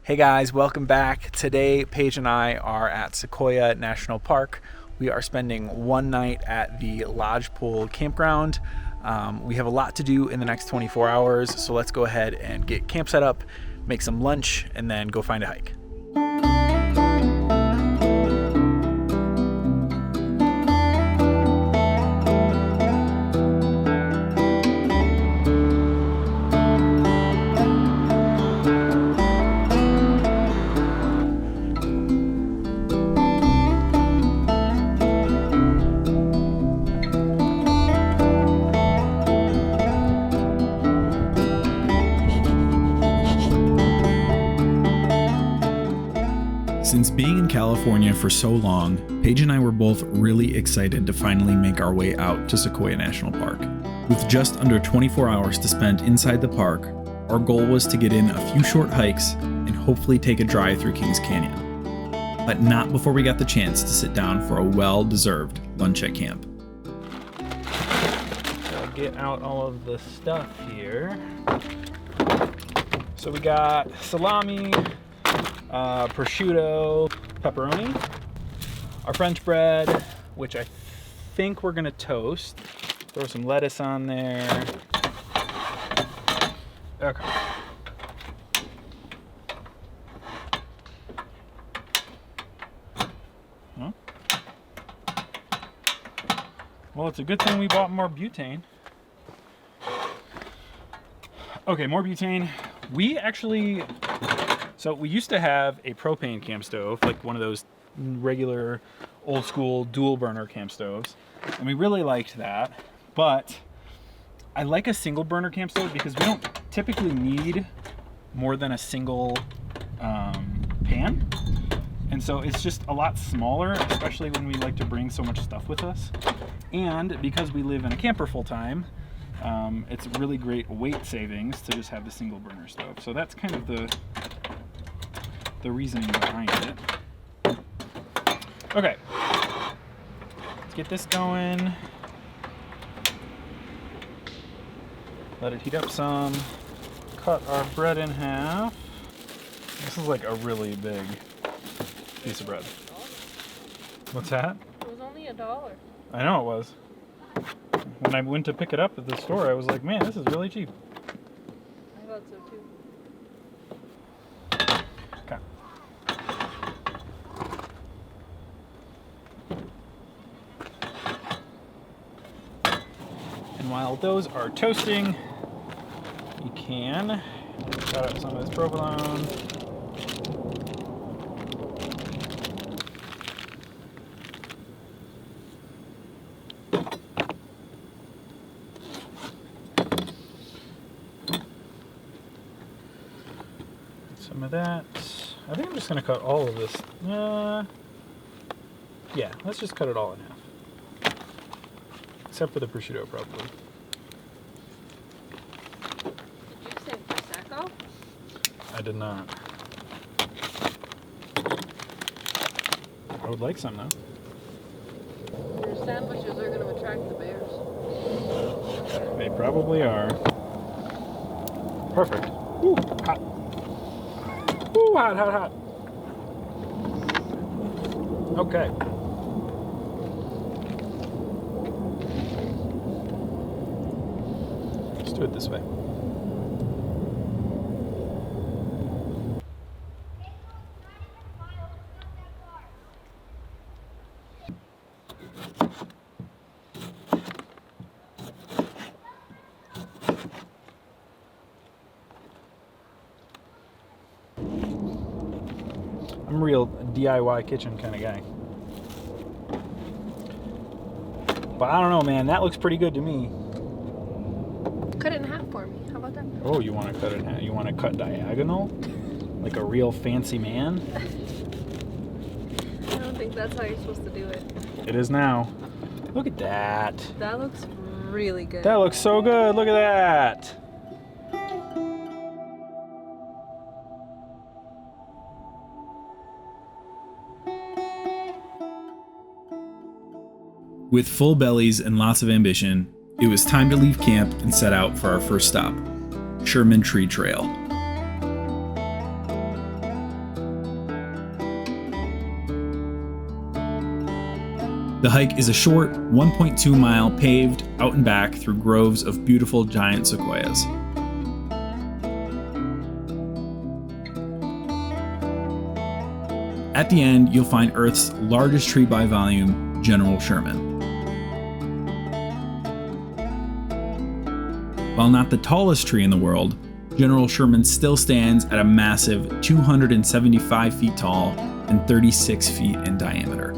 Hey guys, welcome back. Today, Paige and I are at Sequoia National Park. We are spending one night at the Lodgepole Campground. We have a lot to do in the next 24 hours, so let's go ahead and get camp set up, make some lunch, and then go find a hike. Since being in California for so long, Paige and I were both really excited to finally make our way out to Sequoia National Park. With just under 24 hours to spend inside the park, our goal was to get in a few short hikes and hopefully take a drive through Kings Canyon. But not before we got the chance to sit down for a well-deserved lunch at camp. So get out all of the stuff here. So we got salami, prosciutto, pepperoni, our French bread, which I think we're gonna toast. Throw some lettuce on there. Okay. Huh? Well, it's a good thing we bought more butane. Okay, more butane. So we used to have a propane camp stove, like one of those regular old school dual burner camp stoves. And we really liked that, but I like a single burner camp stove because we don't typically need more than a single pan. And so it's just a lot smaller, especially when we like to bring so much stuff with us. And because we live in a camper full time, it's really great weight savings to just have the single burner stove. So that's kind of the reasoning behind it. Okay, let's get this going. Let it heat up some. Cut our bread in half. This is like a really big piece of bread. What's that? It was only $1. I know it was. When I went to pick it up at the store, I was like, man, this is really cheap. I thought so too. Okay. And while those are toasting, you can cut up some of this provolone. Some of that. I think I'm just going to cut all of this. Yeah, let's just cut it all in half. Except for the prosciutto, probably. Did you say Prosecco? I did not. I would like some, though. Your sandwiches are going to attract the bears. They probably are. Perfect. Ooh, hot. Ooh, hot, hot, hot. Okay. Let's do it this way. I'm a real DIY kitchen kind of guy. But I don't know, man. That looks pretty good to me. Cut it in half for me. How about that? Oh, you want to cut it in half? You want to cut diagonal? Like a real fancy man? I don't think that's how you're supposed to do it. It is now. Look at that. That looks really good. That looks so good. Look at that. With full bellies and lots of ambition, it was time to leave camp and set out for our first stop, Sherman Tree Trail. The hike is a short 1.2 mile paved out and back through groves of beautiful giant sequoias. At the end, you'll find Earth's largest tree by volume, General Sherman. While not the tallest tree in the world, General Sherman still stands at a massive 275 feet tall and 36 feet in diameter.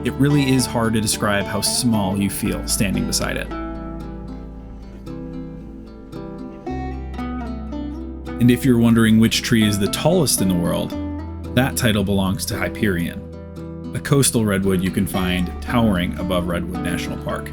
It really is hard to describe how small you feel standing beside it. And if you're wondering which tree is the tallest in the world, that title belongs to Hyperion, a coastal redwood you can find towering above Redwood National Park.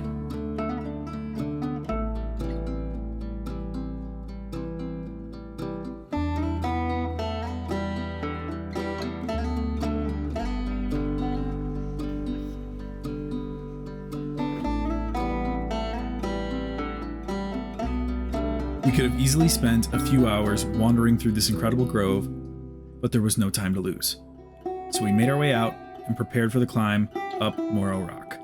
We could have easily spent a few hours wandering through this incredible grove, but there was no time to lose. So we made our way out and prepared for the climb up Morro Rock.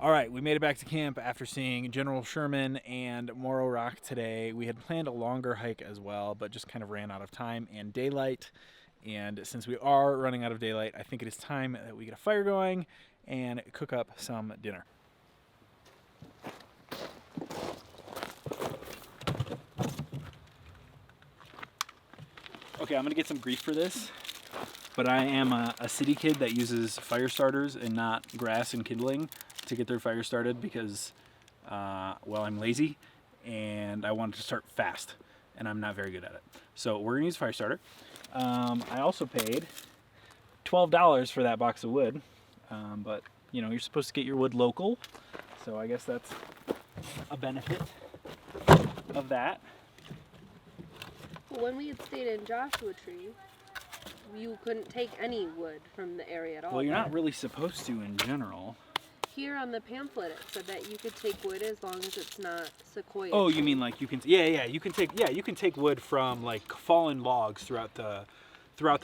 All right, we made it back to camp after seeing General Sherman and Morro Rock today. We had planned a longer hike as well, but just kind of ran out of time and daylight. And since we are running out of daylight, I think it is time that we get a fire going and cook up some dinner. Okay, I'm gonna get some grief for this, but I am a city kid that uses fire starters and not grass and kindling to get their fire started because, well, I'm lazy and I wanted to start fast and I'm not very good at it. So we're gonna use fire starter. I also paid $12 for that box of wood, but you know, you're supposed to get your wood local, so I guess that's a benefit of that. When we had stayed in Joshua Tree, you couldn't take any wood from the area at all. Well, you're not really supposed to in general. Here on the pamphlet, it said that you could take wood as long as it's not sequoia. Oh, you mean like you can? Yeah, you can take wood from like fallen logs throughout the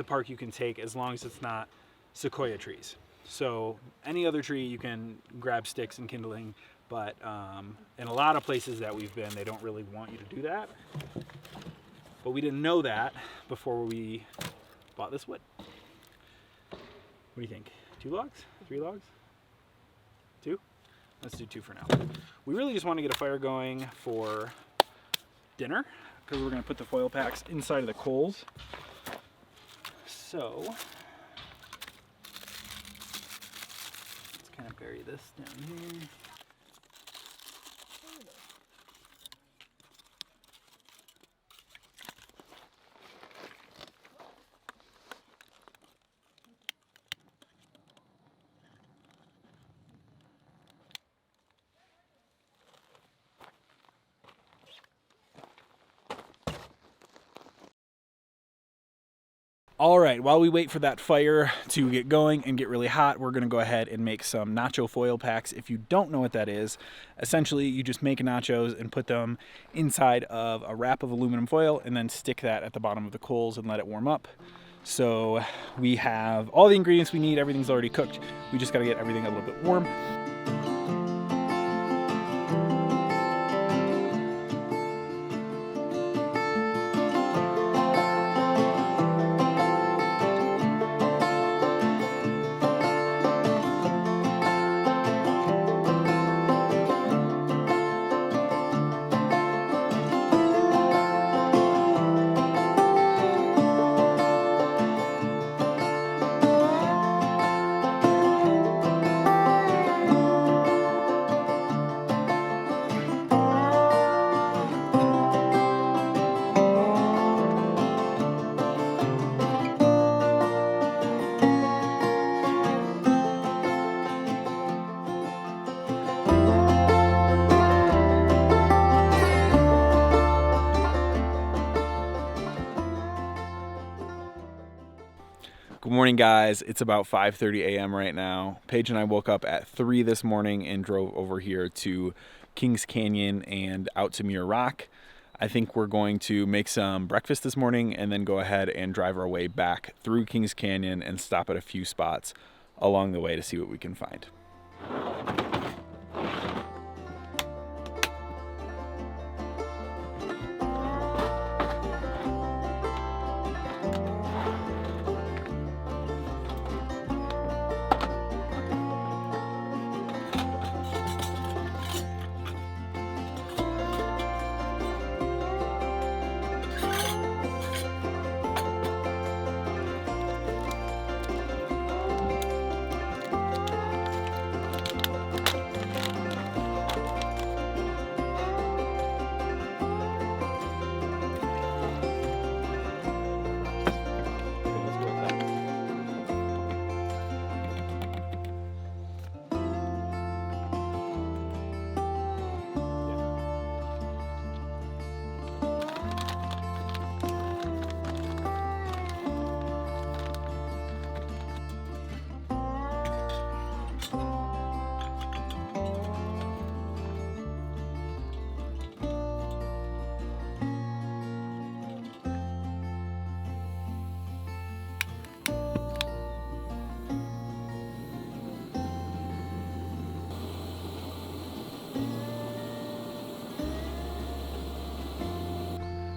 park. You can take as long as it's not sequoia trees. So any other tree you can grab sticks and kindling, but in a lot of places that we've been, they don't really want you to do that. But we didn't know that before we bought this wood. What do you think? 2 logs? 3 logs? 2? Let's do 2 for now. We really just want to get a fire going for dinner because we're going to put the foil packs inside of the coals. So let's kind of bury this down here. All right, while we wait for that fire to get going and get really hot, we're gonna go ahead and make some nacho foil packs. If you don't know what that is, essentially you just make nachos and put them inside of a wrap of aluminum foil and then stick that at the bottom of the coals and let it warm up. So we have all the ingredients we need. Everything's already cooked. We just got to get everything a little bit warm. Good morning, guys. It's about 5:30 a.m. right now. Paige and I woke up at 3 this morning and drove over here to Kings Canyon and out to Muir Rock. I think we're going to make some breakfast this morning and then go ahead and drive our way back through Kings Canyon and stop at a few spots along the way to see what we can find.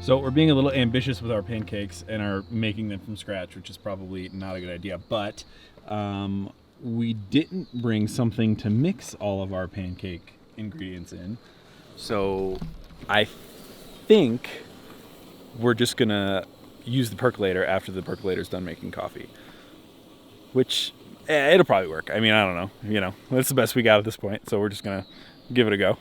So we're being a little ambitious with our pancakes and are making them from scratch, which is probably not a good idea. But we didn't bring something to mix all of our pancake ingredients in. So I think we're just gonna use the percolator after the percolator's done making coffee, which it'll probably work. I mean, I don't know, you know, that's the best we got at this point. So we're just gonna give it a go.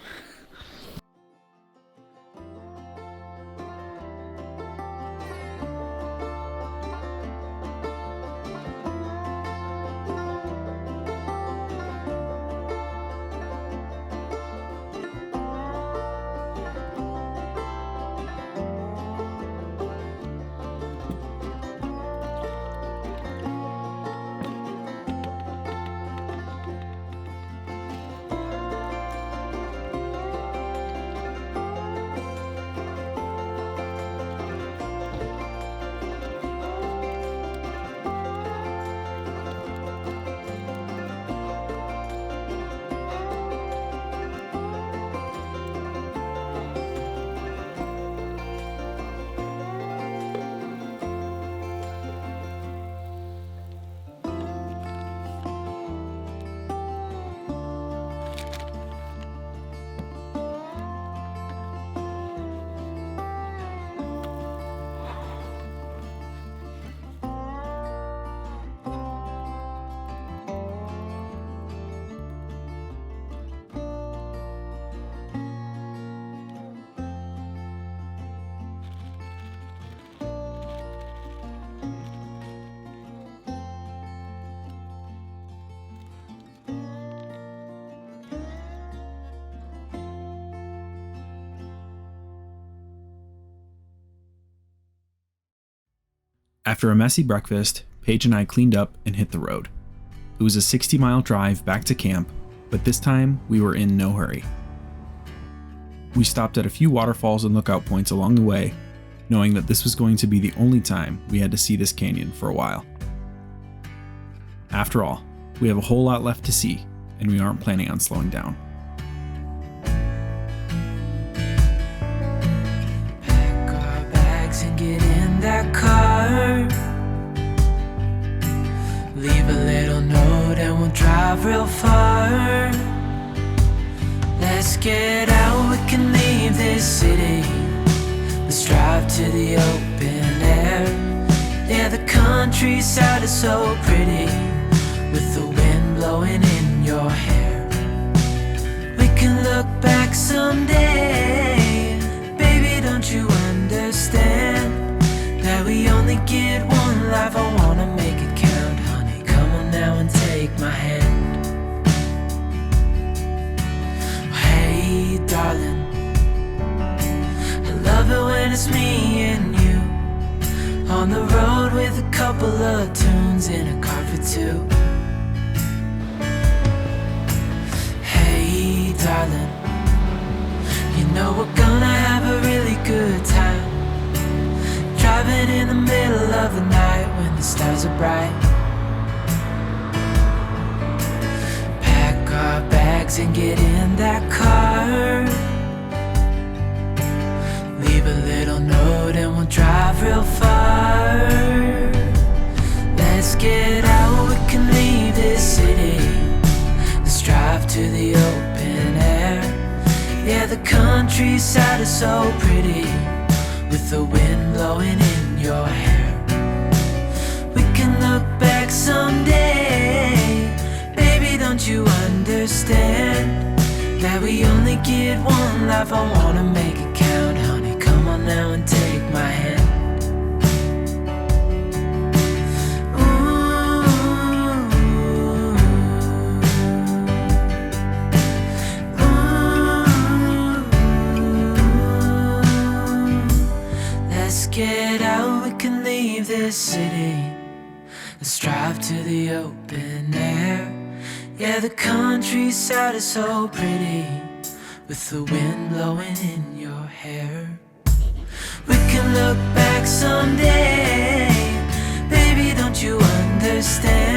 After a messy breakfast, Paige and I cleaned up and hit the road. It was a 60-mile drive back to camp, but this time we were in no hurry. We stopped at a few waterfalls and lookout points along the way, knowing that this was going to be the only time we had to see this canyon for a while. After all, we have a whole lot left to see, and we aren't planning on slowing down. Pack our bags and get in that car. Leave a little note and we'll drive real far. Let's get out, we can leave this city. Let's drive to the open air. Yeah, the countryside is so pretty, with the wind blowing in your hair. We can look back someday. Baby, don't you understand that we only get one life? I wanna make it count, honey. Come on now and take my hand. Hey, darling, I love it when it's me and you on the road with a couple of tunes in a car for two. Hey, darling, you know we're gonna have a really good time, driving in the middle of the night when the stars are bright. Pack our bags and get in that car. Leave a little note and we'll drive real far. Let's get out, we can leave this city. Let's drive to the open air. Yeah, the countryside is so pretty, with the wind blowing in your hair. We can look back someday. Baby, don't you understand that we only get one life? I wanna make it count, honey. Come on now and take my hand. Let's get out, we can leave this city. Let's drive to the open air. Yeah, the countryside is so pretty, with the wind blowing in your hair. We can look back someday. Baby, don't you understand